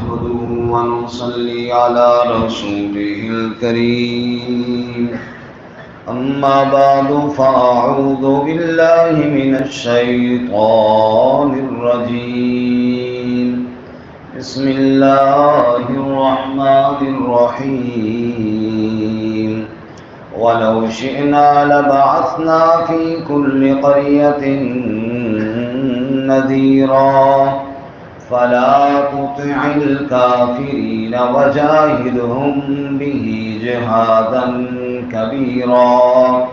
نحمده ونصلي على رسوله الكريم أما بعد فأعوذ بالله من الشيطان الرجيم بسم الله الرحمن الرحيم ولو شئنا لبعثنا في كل قرية نذيرا فلا تطع الكافرين وجاهدهم به جهادا كبيرا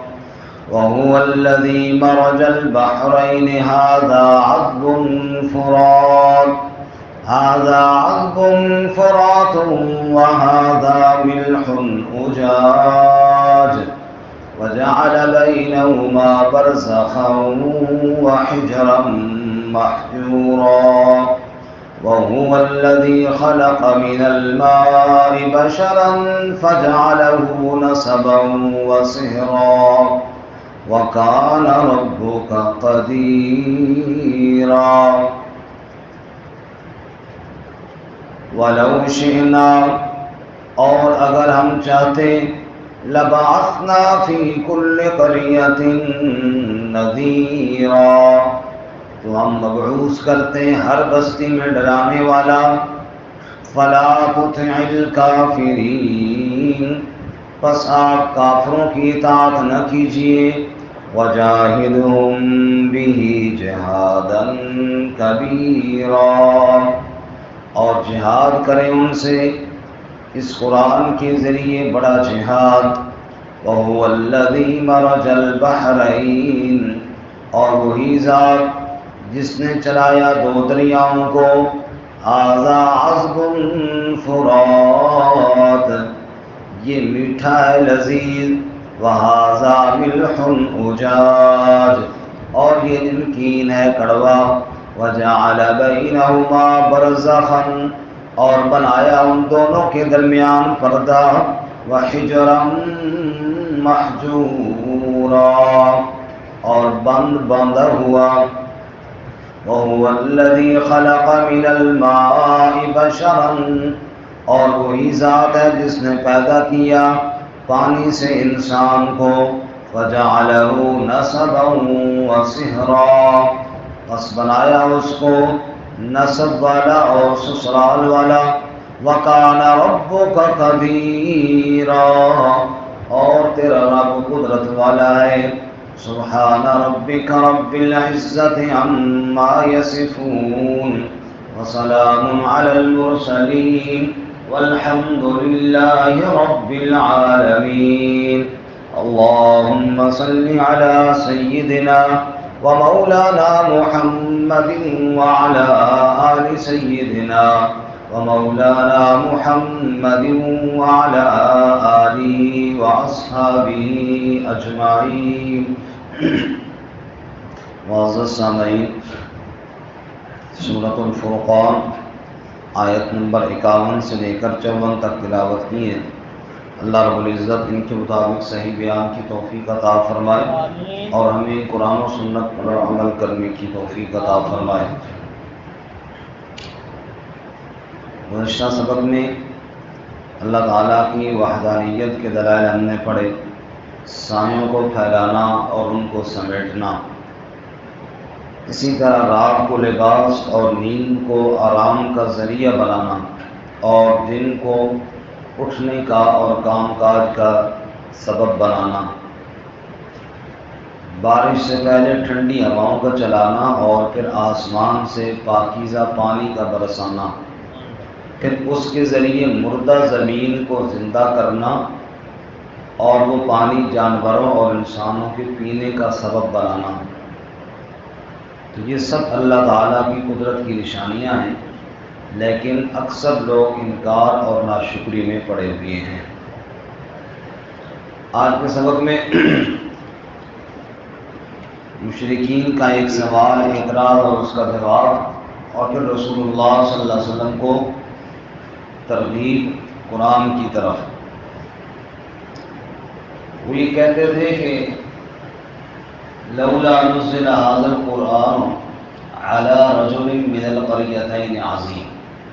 وهو الذي مرج البحرين هذا عذب فرات وهذا ملح أجاج وجعل بينهما برزخا وحجرا محجورا وهو الذي خلق من الماء بشرا فجعله نسبا وصهرا وكان ربك قديرا ولو شئنا اور اگر ہم چاہتے لبعثنا فی کل قریۃ نذیرا تو ہم مبعوث کرتے ہر بستی میں ڈرانے والا فلا تطع الکافرین پس آپ کافروں کی اطاعت نہ کیجیے وجاہدہم بہ جہادا کبیرا اور جہاد کریں ان سے اس قرآن کے ذریعے بڑا جہاد وَهُوَ الَّذِي مَرَجَ الْبَحْرَيْنِ اور وہی ذات جس نے چلایا دو دریاؤں کو هَذَا عَذْبٌ فُرَاتٌ یہ میٹھا ہے لذیذ وَهَذَا مِلْحٌ أُجَاجٌ اور یہ نمکین ہے کڑوا وَجَعَلَ بَيْنَهُمَا بَرْزَخًا اور بنایا ان دونوں کے درمیان پردہ وَحِجْرًا مَحْجُورًا اور باندھا ہوا وَهُوَ الَّذِي خَلَقَ مِنَ الْمَاءِ بَشَرًا اور وہی ذات ہے جس نے پیدا کیا پانی سے انسان کو فَجَعَلَهُ نَسَبًا وَصِهْرًا پس بنایا اس کو نسب والا اور سسرال والا وَكَانَ رَبُّكَ قَدِيرًا اور تیرا رب قدرت والا ہے سبحان ربك رب العزة عما يصفون وسلام على المرسلين والحمد لله رب العالمين اللهم صل على سيدنا ومولانا محمد وعلى آل سيدنا ومولانا محمد وعلى آله وأصحابه أجمعين معزز سامعین سورۃ الفرقان آیت نمبر 51 سے لے کر 54 تک تلاوت کی ہے اللہ رب العزت ان کے مطابق صحیح بیان کی توفیق عطا فرمائے اور ہمیں قرآن و سنت پر عمل کرنے کی توفیق عطا فرمائے گزشتہ سبق میں اللہ تعالیٰ کی وحدانیت کے دلائل ہم نے پڑھے سایوں کو پھیلانا اور ان کو سمیٹنا اسی طرح رات کو لباس اور نیند کو آرام کا ذریعہ بنانا اور دن کو اٹھنے کا اور کام کاج کا سبب بنانا بارش سے پہلے ٹھنڈی ہواؤں کا چلانا اور پھر آسمان سے پاکیزہ پانی کا برسانا پھر اس کے ذریعے مردہ زمین کو زندہ کرنا اور وہ پانی جانوروں اور انسانوں کے پینے کا سبب بنانا تو یہ سب اللہ تعالیٰ کی قدرت کی نشانیاں ہیں لیکن اکثر لوگ انکار اور ناشکری میں پڑے ہوئے ہیں آج کے سبق میں مشرکین کا ایک سوال اعتراض اور اس کا جواب اور پھر رسول اللہ صلی اللہ علیہ وسلم کو ترغیب قرآن کی طرف وہ یہ کہتے تھے کہ لولا نزل هذا القرآن على رجل من القريتين عظيم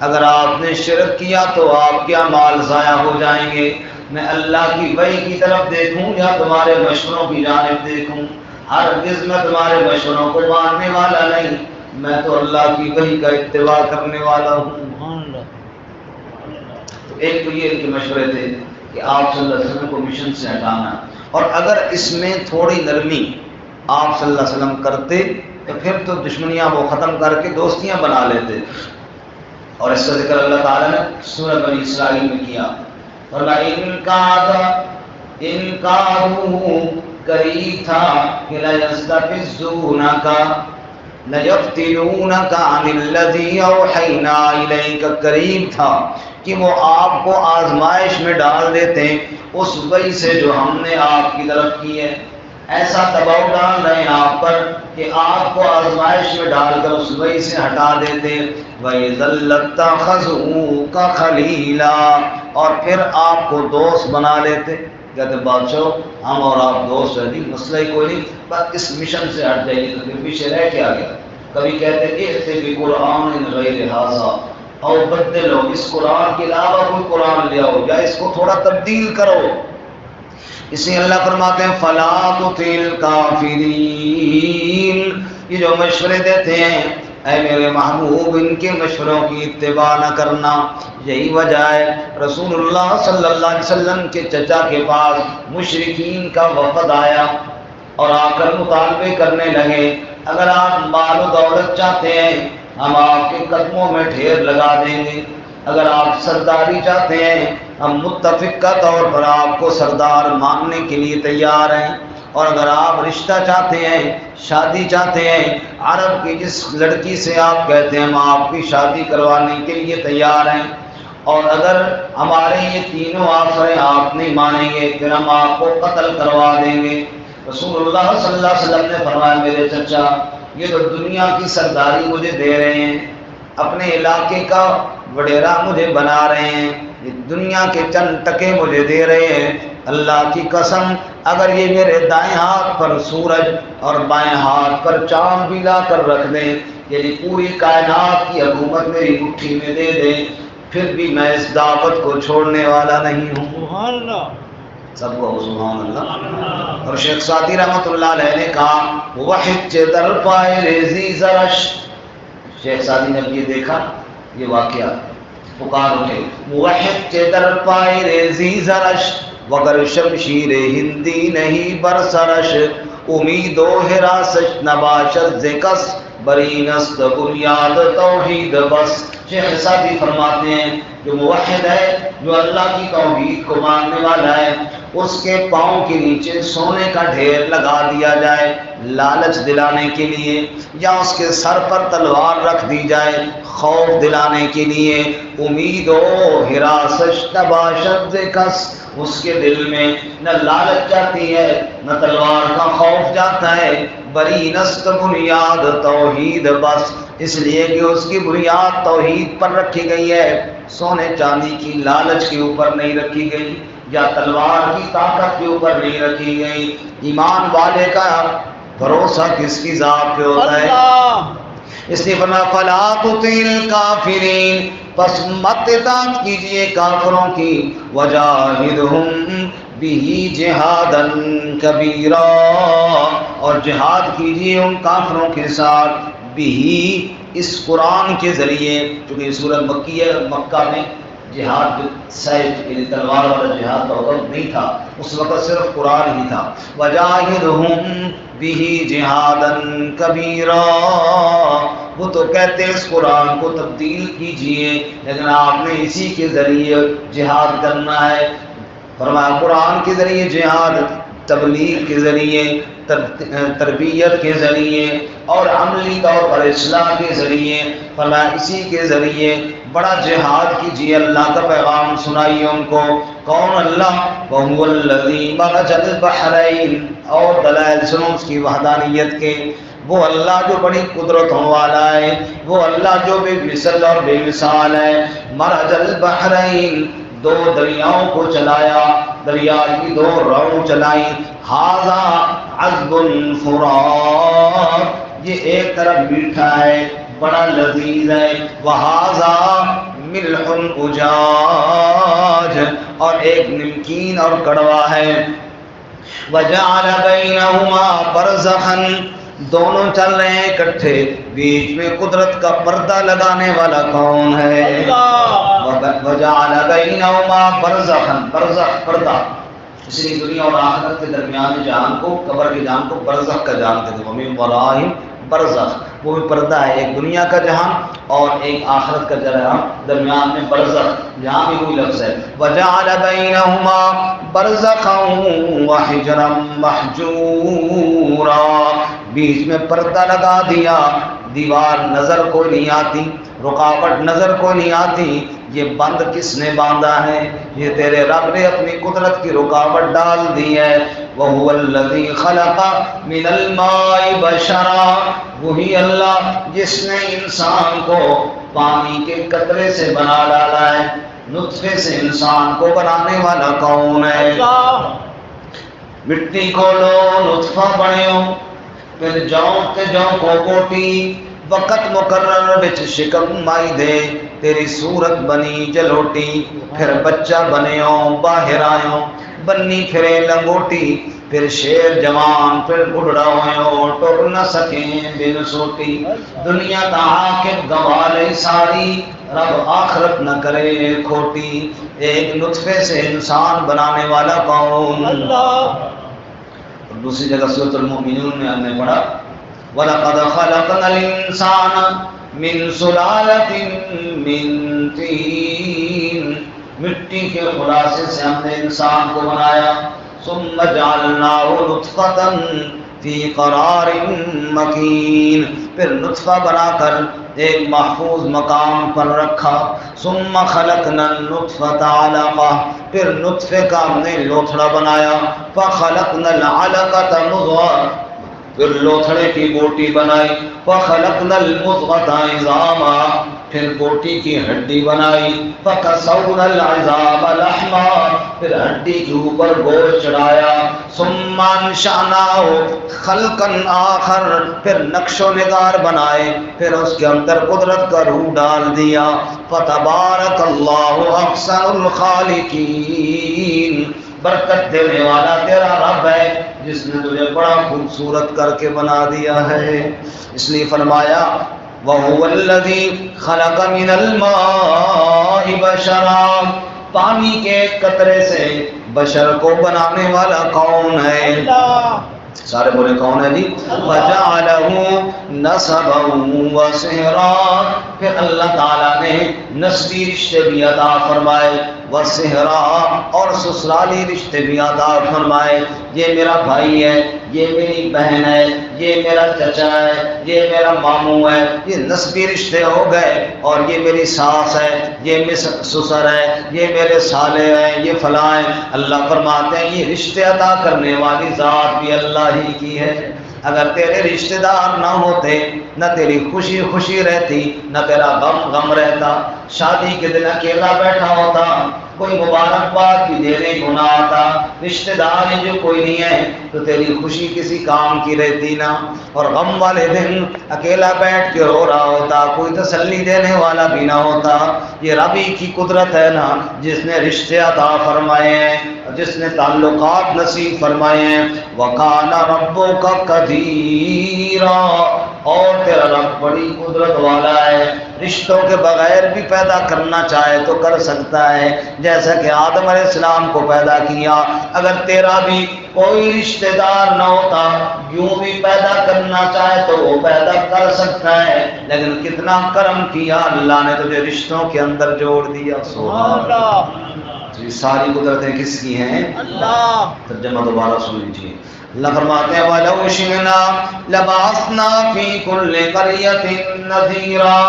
اگر آپ نے شرک کیا تو آپ کے اعمال ضائع ہو جائیں گے. میں اللہ کی وحی کی طرف دیکھوں یا تمہارے مشوروں کی جانب دیکھوں؟ ہرگز میں تمہارے مشوروں کو ماننے والا نہیں، میں تو اللہ کی وحی کا اتباع کرنے والا ہوں. تو ایک تو یہ ان کے مشورے تھے کہ آپ صلی اللہ علیہ وسلم کو مشن سے ہٹانا، اور اگر اس میں تھوڑی نرمی آپ صلی اللہ علیہ وسلم کرتے تو پھر تو دشمنیاں وہ ختم کر کے دوستیاں بنا لیتے. اور اس کا ذکر اللہ تعالیٰ نے سورہ بنی اسرائیل میں کیا. ان کا قریب تھا کہ لَيَسْتَفِزُّونَكَ لَيَفْتِنُونَكَ عَنِ الَّذِي أَوْحَيْنَا إِلَيْكَ، قریب تھا کہ وہ آپ کو آزمائش میں ڈال دیتے اس وحی سے جو ہم نے آپ کی طرف کی ہے. ایسا دباؤ ڈال رہے ہیں آپ پر کہ آپ کو آزمائش میں ڈال کر اس وحی سے ہٹا دیتے. وَإِذًا لَّاتَّخَذُوكَ خَلِيلًا، اور پھر آپ کو دوست بنا لیتے. کہتے بادشاہ ہم اور آپ دوست ہیں، مسئلہ ہی کوئی نہیں، بس اس مشن سے ہٹ جائیے. تو پھر پیچھے رہ کے آ گیا. کبھی کہتے ائت بقرآن غیر ھذا، اور بدلو، اس قرآن کے علاوہ کوئی قرآن لے آؤ یا اس کو تھوڑا تبدیل کرو. اس لیے اللہ فرماتے ہیں فلا تطع الکافرین، یہ جو مشورے دیتے ہیں اے میرے محبوب ان کے مشوروں کی اتباع نہ کرنا. یہی وجہ ہے رسول اللہ صلی اللہ علیہ وسلم کے چچا کے پاس مشرکین کا وفد آیا اور آ کر مطالبے کرنے لگے اگر آپ مال و دولت چاہتے ہیں ہم آپ کے قدموں میں ڈھیر لگا دیں گے، اگر آپ سرداری چاہتے ہیں ہم متفق کا طور پر آپ کو سردار ماننے کے لیے تیار ہیں، اور اگر آپ رشتہ چاہتے ہیں، شادی چاہتے ہیں، عرب کی جس لڑکی سے آپ کہتے ہیں ہم آپ کی شادی کروانے کے لیے تیار ہیں، اور اگر ہمارے یہ تینوں آفریں آپ نہیں مانیں گے پھر ہم آپ کو قتل کروا دیں گے. رسول اللہ صلی اللہ علیہ وسلم نے فرمایا میرے چچا یہ تو دنیا کی سرداری مجھے دے رہے ہیں، اپنے علاقے کا وڈیرا مجھے بنا رہے ہیں، یہ دنیا کے چند ٹکے مجھے دے رہے ہیں. اللہ کی قسم اگر یہ میرے دائیں ہاتھ پر سورج اور بائیں ہاتھ پر چاند بھی لا کر رکھ دیں، یعنی پوری کائنات کی حکومت میری مٹھی میں دے دیں، پھر بھی میں اس دعوت کو چھوڑنے والا نہیں ہوں. سبحان اللہ، سب کو سبحان اللہ. اور شیخ سعدی رحمۃ اللہ علیہ نے کہا وحد در پائے ریزی زرش، شیخ سعدی نے یہ دیکھا یہ واقعہ پکار اٹھے وحد در پائے ریزی زرش وگر شمشیر ہندی نہیں برسرش امید و حراست نباشت زکس برینست بنیاد توحید بس. شیخ سعدی فرماتے ہیں جو موحد ہے جو اللہ کی توحید کو ماننے والا ہے اس کے پاؤں کے نیچے سونے کا ڈھیر لگا دیا جائے لالچ دلانے کے لیے، یا اس کے سر پر تلوار رکھ دی جائے خوف دلانے کے لیے. امید و حراست نباشت کس، اس کے دل میں نہ لالچ جاتی ہے نہ تلوار کا خوف جاتا ہے. بری نست بنیاد توحید بس، اس لیے کہ اس کی بنیاد توحید پر رکھی گئی ہے، سونے چاندی کی لالچ کے اوپر نہیں رکھی گئی یا تلوار کی طاقت کے اوپر نہیں رکھی گئی. ایمان والے کا بھروسہ کس کی ذات پہ ہوتا ہے؟ اس لیے فرمایا فلا تطع الکافرین، پس مت اطاعت کیجیے کافروں کی. وجاہدہم بہ جہادا کبیرا، اور جہاد کیجیے ان کافروں کے ساتھ بہ، اس قرآن کے ذریعے، چونکہ سورہ مکی ہے، مکہ میں جہاد سیف یعنی تلوار والا جہاد کا وقت نہیں تھا، اس وقت صرف قرآن ہی تھا. وجاہدہم بہ جہادا کبیرا، وہ تو کہتے ہیں اس قرآن کو تبدیل کیجئے لیکن آپ نے اسی کے ذریعے جہاد کرنا ہے. فرمایا قرآن کے ذریعے جہاد، تبلیغ کے ذریعے، تربیت کے ذریعے اور عملی طور پر اصلاح کے ذریعے. فرمایا اسی کے ذریعے بڑا جہاد کیجیے، اللہ کا پیغام سنائیے ان کو. کون اللہ؟ وَهُوَ الَّذِي مَرَجَ الْبَحْرَيْنِ، اور دلائل سنو اس کی وحدانیت کے. وہ اللہ جو بڑی قدرتوں والا ہے، وہ اللہ جو بے مثل اور بے مثال ہے. مرج البحرین، دو دریاؤں کو چلایا، دریا کی دو رو چلائی. ھذا عذب فرات، یہ ایک طرف میٹھا ہے بڑا لذیذ ہے. وھذا ملح اجاج، اور ایک نمکین اور کڑوا ہے. وجعل بینہما برزخا، دونوں چل رہے ہیں اکٹھے، بیچ میں قدرت کا پردہ لگانے والا کون ہے؟ وجعل بینہما برزخا، برزخ پردہ، اس لیے دنیا اور آخرت کے درمیان جہان کو، قبر کے جہان کو برزخ کا جہان کہتے ہیں. وَمِن وَرَائِهِمْ برزخ، وہ بھی پردہ ہے، ایک دنیا کا جہان اور ایک آخرت کا جہان، درمیان میں برزخ، یہاں بھی وہی لفظ ہے. وَجَعَلَ بَيْنَهُمَا بَرْزَخًا وَحِجْرًا مَحْجُورًا، بیچ میں پردہ لگا دیا، دیوار نظر کو نہیں آتی، رکاوٹ نظر کو نہیں آتی. یہ بند کس نے باندھا ہے؟ یہ تیرے رب نے اپنی قدرت کی رکاوٹ ڈال دی ہے. وَهُوَ الَّذِي خَلَقَ مِنَ الْمَاءِ بَشَرًا، وہی اللہ جس نے انسان کو پانی کے قطرے سے بنا ڈالا ہے. نطفے سے انسان کو بنانے والا کون ہے؟ مٹی کو لو نطفہ بنیو، پھر جاؤ تے جاؤ کو کوٹی، وقت مقرر بچ شکم مائی دے، تیری صورت بنی جلوٹی، پھر بچہ بنیو باہر آیو، بنی پھرے لنگوٹی، پھر شیر جوان، پھر بڑھڑا ہوئیو ٹر نہ سکیں بن سوٹی. دنیا تا عاقب گوالے ساری، رب آخرت نہ کرے کھوٹی. ایک نطفے سے انسان بنانے والا کون؟ اللہ. اور دوسری جگہ سورۃ المؤمنون میں ہم نے پڑھا وَلَقَدْ خَلَقْنَا الْإِنسَانَ مِنْ سُلَالَةٍ مِنْ طِينٍ، مٹی کے خلاصے سے ہم نے انسان کو بنایا. ثُمَّ جَعَلْنَاهُ نُطْفَةً فِي قَرَارٍ مَكِينٍ، پھر نطفہ بنا کر ایک محفوظ مقام پر رکھا. ثُمَّ خَلَقْنَا النُّطْفَةَ عَلَقَةً، پھر نطفے کا ہم نے لوتھڑا بنایا. فَخَلَقْنَا الْعَلَقَةَ مُضْغَةً، پھر لوتھڑے کی بوٹی بنائی. فَخَلَقْنَا الْمُضْغَةَ عِظَامًا، پھر بوٹی کی ہڈی بنائی. فَكَسَوْنَا الْعِظَامَ لَحْمًا، پھر ہڈی کے اوپر گوشت چڑھایا. ثُمَّ أَنشَأْنَاهُ خَلْقًا آخَرَ، پھر نقش و نگار بنائے، پھر اس کے اندر قدرت کا روح ڈال دیا. فَتَبَارَكَ اللَّهُ أَحْسَنُ الْخَالِقِينَ، برکت دینے والا تیرا رب ہے جس نے تجھے بڑا خوبصورت کر کے بنا دیا ہے. اس لیے فرمایا وَهُوَ الَّذِي خَلَقَ مِنَ الْمَاءِ بَشَرًا، پانی کے قطرے سے بشر کو بنانے والا کون ہے؟ اللہ. سارے بولے کون ہے جی؟ وَجَعَلَهُ نَسَبًا وَسِحْرًا، پھر اللہ تعالیٰ نے نسبی رشتے بھی عطا فرمائے، وَسِحْرًا، اور سسرالی رشتے بھی عطا فرمائے. یہ میرا بھائی ہے، یہ میری بہن ہے، یہ میرا چچا ہے، یہ میرا ماموں ہے، یہ نسبی رشتے ہو گئے. اور یہ میری ساس ہے، یہ میرے سسر ہے، یہ میرے سالے ہیں، یہ فلاں ہیں. اللہ فرماتے ہیں یہ رشتے عطا کرنے والی ذات بھی اللہ ہی کی ہے. اگر تیرے رشتہ دار نہ ہوتے، نہ تیری خوشی خوشی رہتی، نہ تیرا غم غم رہتا. شادی کے دن اکیلا بیٹھا ہوتا، کوئی مبارکباد بھی دینے کو نہ آتا، رشتہ دار جو کوئی نہیں ہے تو تیری خوشی کسی کام کی رہتی نہ. اور غم والے دن اکیلا بیٹھ کے رو رہا ہوتا، کوئی تسلی دینے والا بھی نہ ہوتا. یہ رب ہی کی قدرت ہے نا جس نے رشتے عطا فرمائے ہیں، جس نے تعلقات نصیب فرمائے ہیں. وَكَانَ رَبُّكَ قَدِيرًا، اور تیرا رب بڑی قدرت والا ہے، رشتوں کے بغیر بھی پیدا کرنا چاہے تو کر سکتا ہے. جیسا کہ آدم علیہ السلام کو پیدا کیا، اگر تیرا بھی کوئی رشتہ دار نہ ہوتا، یوں بھی پیدا کرنا چاہے تو وہ پیدا کر سکتا ہے. لیکن کتنا کرم کیا اللہ نے تجھے رشتوں کے اندر جوڑ دیا. سبحان اللہ. یہ ساری قدرتیں کس کی ہیں؟ اللہ. ترجمہ دوبارہ سن لیجیے. اللہ فرماتے ہیں وَلَوْ شِئْنَا لَبَعَثْنَا فِي كُلِّ قَرْيَةٍ نَذِيرًا،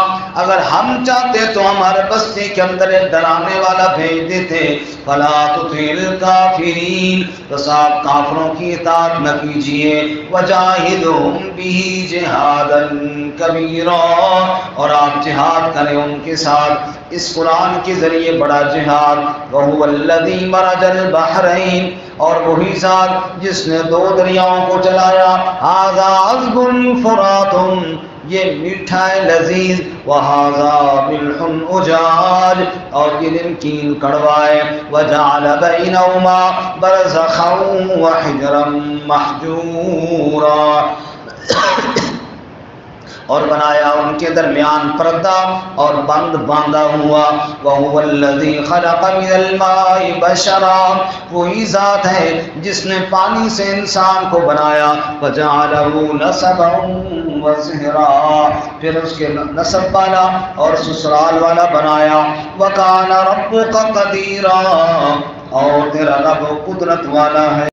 اگر ہم چاہتے تو ہمارے بستی کے اندر ایک ڈرانے والا بھیج دیتے. فَلَا تُطِعِ الْكَافِرِينَ، بس آپ کافروں کی اطاعت نہ کیجیے. وَجَاهِدْهُمْ بِهِ جِهَادًا كَبِيرًا، اور آپ جہاد کریں ان کے ساتھ اس قرآن کے ذریعے بڑا جہاد. وَهُوَ الَّذِي مَرَجَ الْبَحْرَيْنِ، اور وہی ذات جس نے دو دریاؤں کو چلایا. هَذَا عَذْبٌ فُرَاتٌ، یہ میٹھا ہے لذیذ، وَهَذَا مِلْحٌ أُجَاجٌ اور یہ نمکین کڑوا ہے، وَجَعَلَ بَيْنَهُمَا بَرْزَخًا وَحِجْرًا مَحْجُورًا اور بنایا ان کے درمیان پردہ اور بند باندھا ہوا۔ وَهُوَ الَّذِي خَلَقَ مِنَ الْمَاءِ بَشَرًا وہی ذات ہے جس نے پانی سے انسان کو بنایا، وَجَعَلَهُ نَسَبًا وَصِهْرًا پھر اس کے نسب والا اور سسرال والا بنایا۔ وَكَانَ رَبُّكَ قَدِيرًا اور تیرا رب قدرت والا ہے۔